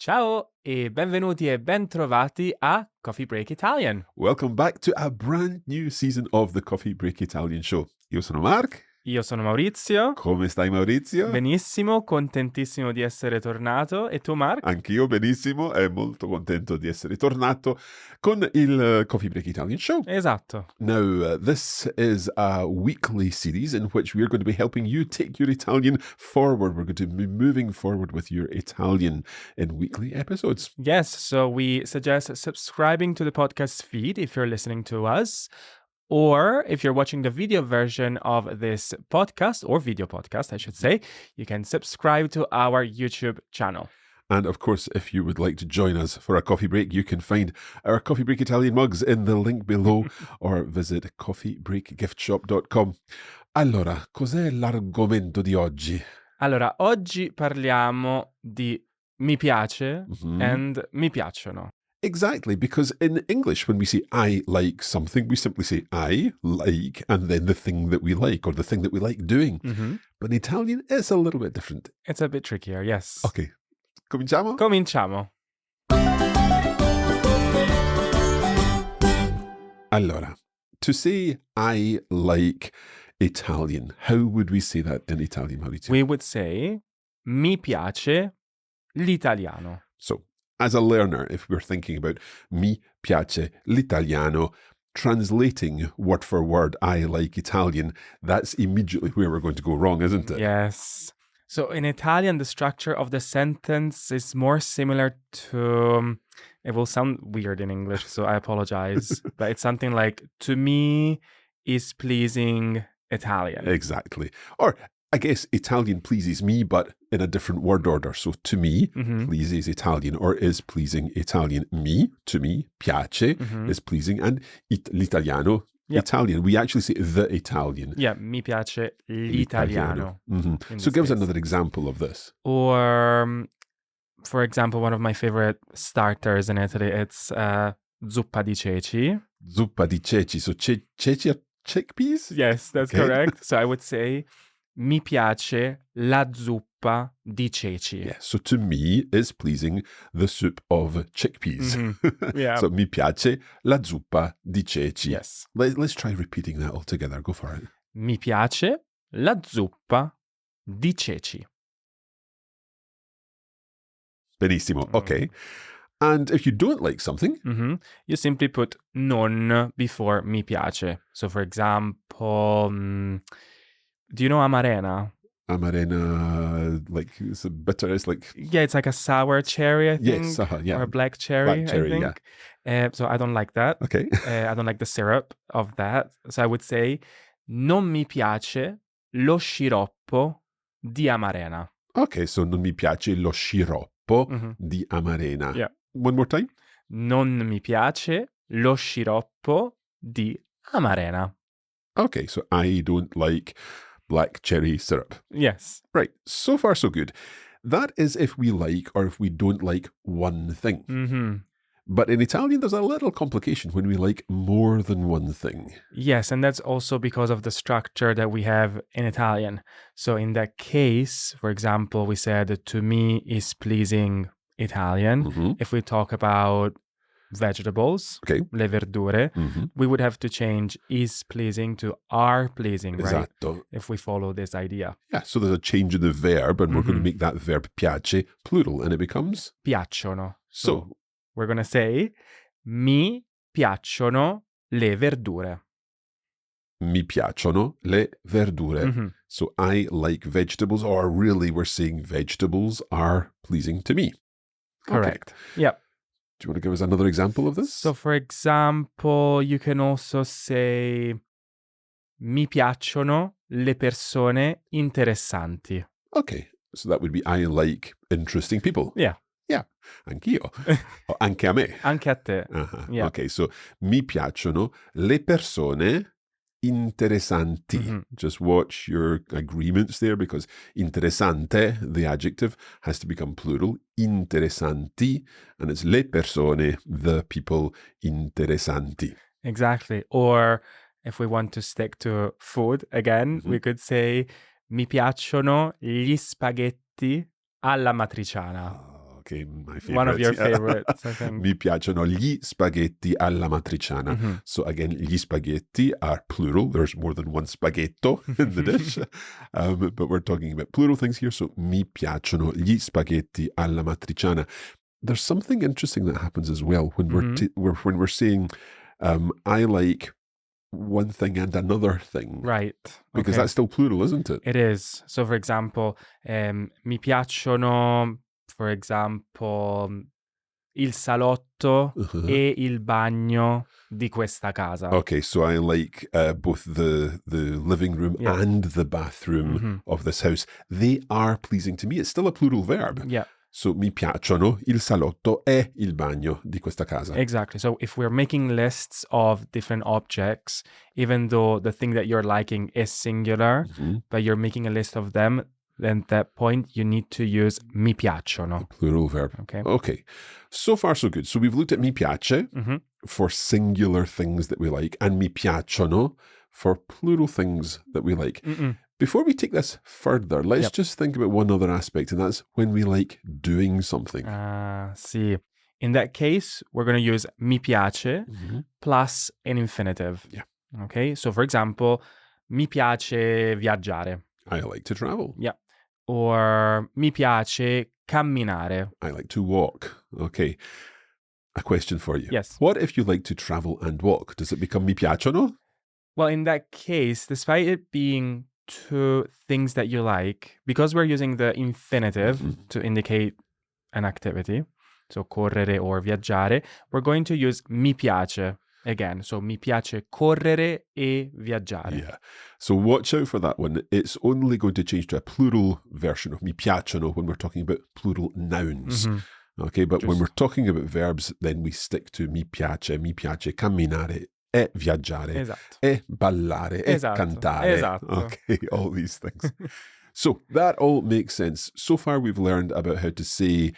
Ciao e benvenuti e bentrovati a Coffee Break Italian. Welcome back to a brand new season of the Coffee Break Italian Show. Io sono Mark. Io sono Maurizio. Come stai, Maurizio? Benissimo, contentissimo di essere tornato. E tu, Mark? Anch'io benissimo e molto contento di essere tornato con il Coffee Break Italian Show. Esatto. Now, this is a weekly series in which we are going to be helping you take your Italian forward. We're going to be moving forward with your Italian in weekly episodes. Yes, so we suggest subscribing to the podcast feed if you're listening to us. Or if you're watching the video version of this podcast, or video podcast, I should say, you can subscribe to our YouTube channel. And of course, if you would like to join us for a coffee break, you can find our Coffee Break Italian mugs in the link below or visit coffeebreakgiftshop.com. Allora, cos'è l'argomento di oggi? Allora, oggi parliamo di mi piace and mi piacciono. Exactly, because in English, when we say I like something, we simply say I like, and then the thing that we like, or the thing that we like doing. But in Italian, it's a little bit different. It's a bit trickier, yes. Okay, cominciamo? Cominciamo. Allora, to say I like Italian, how would we say that in Italian, Maurizio? We would say mi piace l'italiano. So, as a learner, if we're thinking about mi piace l'italiano, translating word for word, I like Italian, that's immediately where we're going to go wrong, isn't it? Yes. So in Italian, the structure of the sentence is more similar to, it will sound weird in English, so I apologize, but it's something like, to me is pleasing Italian. Exactly. Or I guess Italian pleases me, but in a different word order. So to me, pleases Italian or is pleasing Italian. Mi, to me, piace is pleasing, and l'italiano, Italian. We actually say the Italian. Yeah, mi piace l'italiano. So give us another example of this. Or, for example, one of my favorite starters in Italy, it's zuppa di ceci. Zuppa di ceci. So ceci are chickpeas? Yes, that's correct. So I would say, mi piace la zuppa di ceci. Yeah, so to me is pleasing the soup of chickpeas. Yeah. So mi piace la zuppa di ceci. Yes. Let's try repeating that all together. Go for it. Mi piace la zuppa di ceci. Benissimo. Okay. And if you don't like something, you simply put non before mi piace. So for example, do you know amarena? Amarena, like it's a bitter, it's like... Yeah, it's like a sour cherry, I think. Yes, yeah. Or a black cherry, I think. Yeah. So I don't like that. Okay. I don't like the syrup of that. So I would say, non mi piace lo sciroppo di amarena. Okay, so non mi piace lo sciroppo di amarena. Yeah. One more time. Non mi piace lo sciroppo di amarena. Okay, so I don't like black cherry syrup. Yes. Right, so far so good. That is if we like or if we don't like one thing. But in Italian, there's a little complication when we like more than one thing. Yes, and that's also because of the structure that we have in Italian. So in that case, for example, we said to me is pleasing Italian. If we talk about vegetables, le verdure, we would have to change is pleasing to are pleasing, right? Esatto. If we follow this idea. Yeah, so there's a change in the verb, and we're going to make that verb piace plural, and it becomes piacciono. So we're going to say mi piacciono le verdure. Mi piacciono le verdure. So I like vegetables, or really we're saying vegetables are pleasing to me. Correct. Okay. Yep. Do you want to give us another example of this? So, for example, you can also say mi piacciono le persone interessanti. Okay, so that would be I like interesting people. Yeah. Yeah, anch'io. O anche a me. Anche a te. Yeah. Okay, so mi piacciono le persone interessanti. Just watch your agreements there, because interessante, the adjective, has to become plural. Interessanti, and it's le persone, the people interessanti. Exactly. Or if we want to stick to food again, we could say mi piacciono gli spaghetti alla matriciana. Okay, my favorite. One of your favorites, I think. Mi piacciono gli spaghetti alla matriciana. So again, gli spaghetti are plural. There's more than one spaghetto in the dish. But we're talking about plural things here. So mi piacciono gli spaghetti alla matriciana. There's something interesting that happens as well when we're saying I like one thing and another thing. Right. Because that's still plural, isn't it? It is. So, for example, mi piacciono, for example, il salotto e il bagno di questa casa. Okay, so I like both the living room and the bathroom of this house. They are pleasing to me. It's still a plural verb. Yeah. So mi piacciono il salotto e il bagno di questa casa. Exactly. So if we're making lists of different objects, even though the thing that you're liking is singular, but you're making a list of them, then at that point you need to use mi piacciono. Plural verb. Okay. So far, so good. So we've looked at mi piace for singular things that we like, and mi piacciono for plural things that we like. Before we take this further, let's just think about one other aspect, and that's when we like doing something. See. In that case, we're going to use mi piace plus an infinitive. Yeah. Okay. So, for example, mi piace viaggiare. I like to travel. Yeah. Or mi piace camminare. I like to walk. Okay. A question for you. Yes. What if you like to travel and walk? Does it become mi piacciono? Well, in that case, despite it being two things that you like, because we're using the infinitive to indicate an activity, so correre or viaggiare, we're going to use mi piace again. So mi piace correre e viaggiare. Yeah. So watch out for that one. It's only going to change to a plural version of mi piacciono when we're talking about plural nouns. Okay, but when we're talking about verbs, then we stick to mi piace camminare, e viaggiare, e ballare, e cantare. Okay, all these things. So that all makes sense. So far we've learned about how to say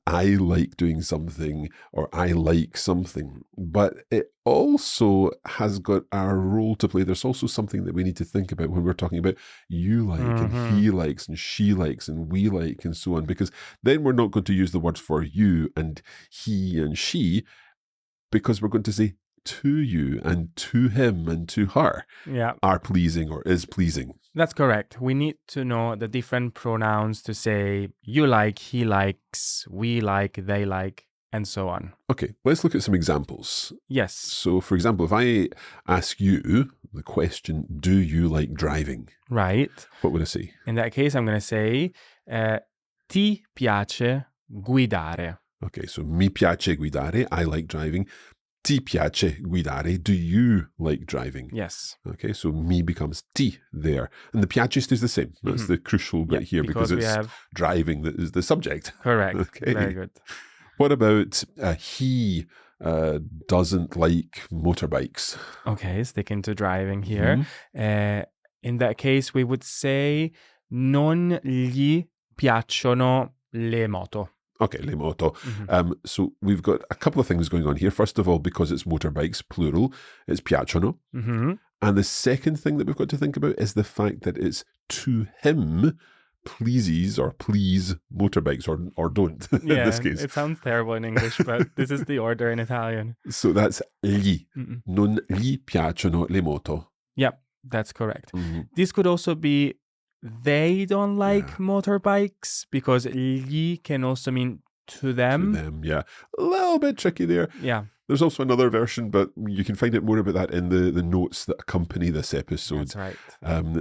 I like doing something or I like something, but it also has got our role to play. There's also something that we need to think about when we're talking about you like and he likes and she likes and we like and so on, because then we're not going to use the words for you and he and she, because we're going to say to you and to him and to her are pleasing or is pleasing. That's correct. We need to know the different pronouns to say you like, he likes, we like, they like, and so on. Okay, let's look at some examples. Yes. So, for example, if I ask you the question, do you like driving? Right. What would I say? In that case, I'm going to say, ti piace guidare? Okay, so mi piace guidare, I like driving. Ti piace guidare, do you like driving? Yes. Okay, so mi becomes ti there. And the piace stays the same. That's the crucial bit here because it's driving that is the subject. Correct. Okay. Very good. What about he doesn't like motorbikes? Okay, sticking to driving here. In that case, we would say non gli piacciono le moto. Okay, le moto. So we've got a couple of things going on here. First of all, because it's motorbikes, plural, it's piacciono. And the second thing that we've got to think about is the fact that it's to him pleases or please motorbikes or don't in this case. It sounds terrible in English, but this is the order in Italian. So that's gli. Non gli piacciono le moto. Yep, that's correct. This could also be they don't like motorbikes, because gli can also mean to them. To them, yeah. A little bit tricky there. Yeah. There's also another version, but you can find out more about that in the notes that accompany this episode. That's right.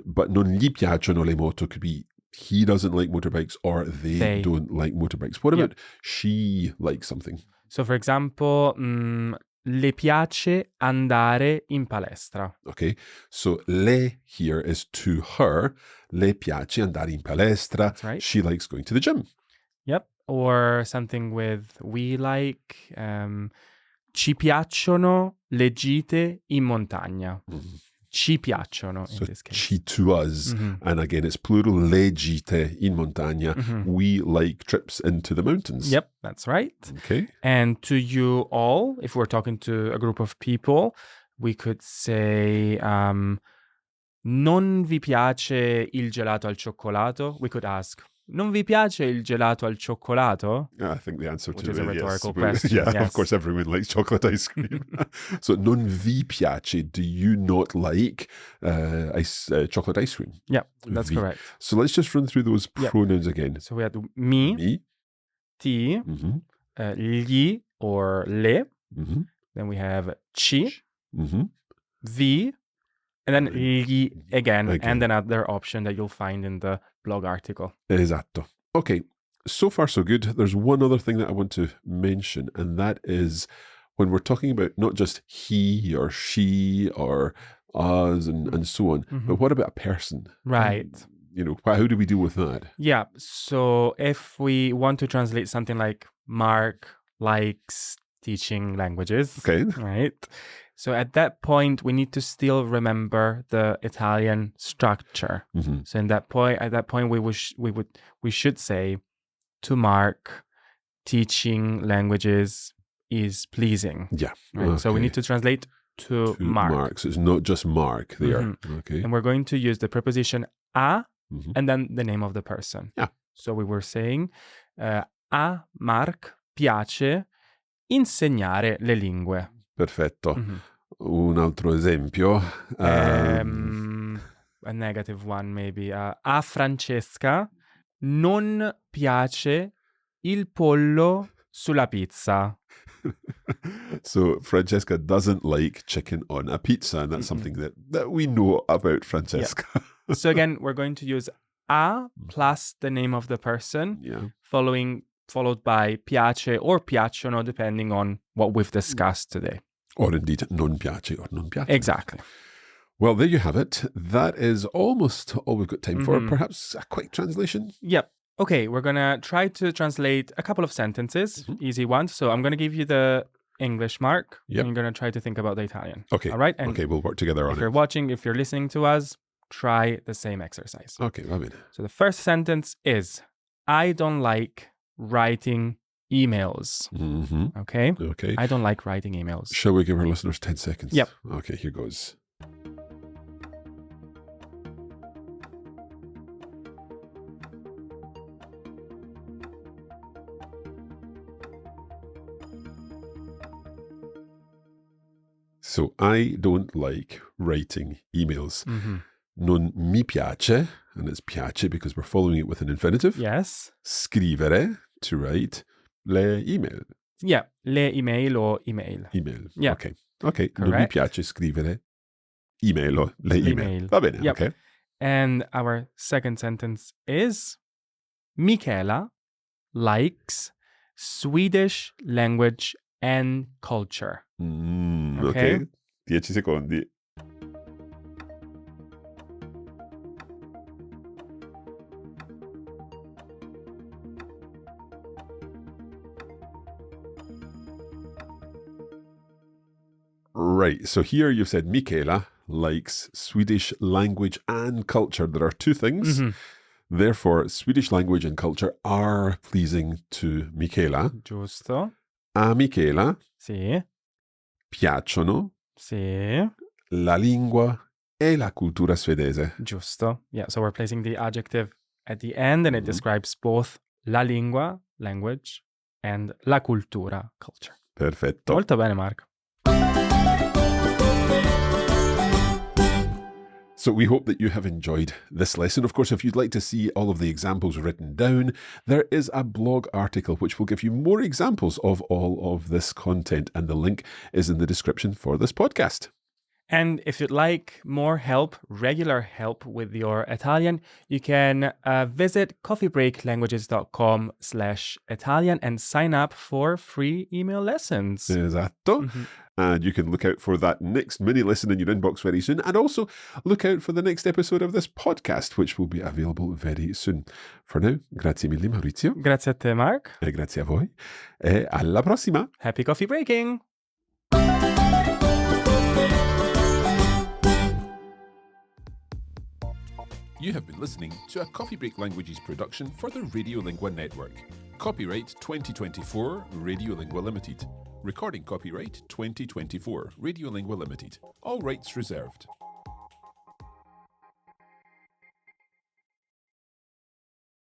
But non gli piacciono le moto could be he doesn't like motorbikes or they don't like motorbikes. What about she likes something? So, for example, le piace andare in palestra. Okay, so le here is to her. Le piace andare in palestra. That's right. She likes going to the gym. Yep. Or something with we like. Ci piacciono le gite in montagna. Ci piacciono in this case. Ci to us. And again, it's plural, le gite in montagna. We like trips into the mountains. Yep, that's right. Okay. And to you all, if we're talking to a group of people, we could say, non vi piace il gelato al cioccolato? We could ask, non vi piace il gelato al cioccolato? I think the answer Which to is a yes, rhetorical but- question, Yeah, yes. of course, everyone likes chocolate ice cream. So, non vi piace, do you not like chocolate ice cream? Yeah, that's Vi. correct. So let's just run through those Yep. pronouns again. So we had mi, Me. ti, Mhm. gli or le. Mhm. Then we have ci, Mhm. vi, and then gli again, Again. and another option that you'll find in the blog article. Esatto. Okay, so far so good. There's one other thing that I want to mention, and that is when we're talking about not just he or she or us and so on, but what about a person? Right. You know, how do we deal with that? Yeah. So if we want to translate something like Mark likes teaching languages, Okay. right? So at that point, we need to still remember the Italian structure. Mhm. So at that point, we should say, to Mark, teaching languages is pleasing. Yeah. Right? So we okay. need to translate to Mark. So it's not just Mark there. Mhm. Okay. And we're going to use the preposition a Mhm. and then the name of the person. Yeah. So we were saying, a Mark piace insegnare le lingue. Perfetto. Mhm. Un altro esempio. A negative one maybe. A Francesca non piace il pollo sulla pizza. So Francesca doesn't like chicken on a pizza, and that's something that we know about Francesca. So again, we're going to use a plus the name of the person, Yeah. followed by piace or piacciono, depending on what we've discussed today. Or indeed, non piace or non piace. Exactly. Well, there you have it. That is almost all we've got time for. Perhaps a quick translation? Yep. Okay, we're going to try to translate a couple of sentences, easy ones. So I'm going to give you the English mark, Yep. and you're going to try to think about the Italian. Okay. All right? And okay, we'll work together on if it. you're watching, if you're listening to us, try the same exercise. Okay, va bene. So the first sentence is, I don't like writing emails. Mm-hmm. Okay? Okay. I don't like writing emails. Shall we give our listeners 10 seconds? Yep. Okay, here goes. So I don't like writing emails. Non mi piace, and it's piace because we're following it with an infinitive. Yes. Scrivere, to write, le email. Yeah, le email or email. Email. Yeah. Okay. Okay. Non mi Correct. piace scrivere email o le email. Va bene. Yep. Okay. And our second sentence is, Michela likes Swedish language and culture. Okay. 10 secondi. Right. So here you've said Michela likes Swedish language and culture. There are two things. Therefore, Swedish language and culture are pleasing to Michela. Giusto. A Michela Sì. piacciono Sì. la lingua e la cultura svedese. Giusto. Yeah, so we're placing the adjective at the end, and it describes both la lingua, language, and la cultura, culture. Perfetto. Molto bene, Mark. So we hope that you have enjoyed this lesson. Of course, if you'd like to see all of the examples written down, there is a blog article which will give you more examples of all of this content, and the link is in the description for this podcast. And if you'd like more help, regular help with your Italian, you can visit coffeebreaklanguages.com/Italian and sign up for free email lessons. Esatto. And you can look out for that next mini lesson in your inbox very soon. And also look out for the next episode of this podcast, which will be available very soon. For now, grazie mille Maurizio. Grazie a te, Mark. E grazie a voi. E alla prossima. Happy coffee breaking! You have been listening to a Coffee Break Languages production for the Radiolingua Network. Copyright 2024 Radiolingua Limited. Recording copyright 2024 Radiolingua Limited. All rights reserved.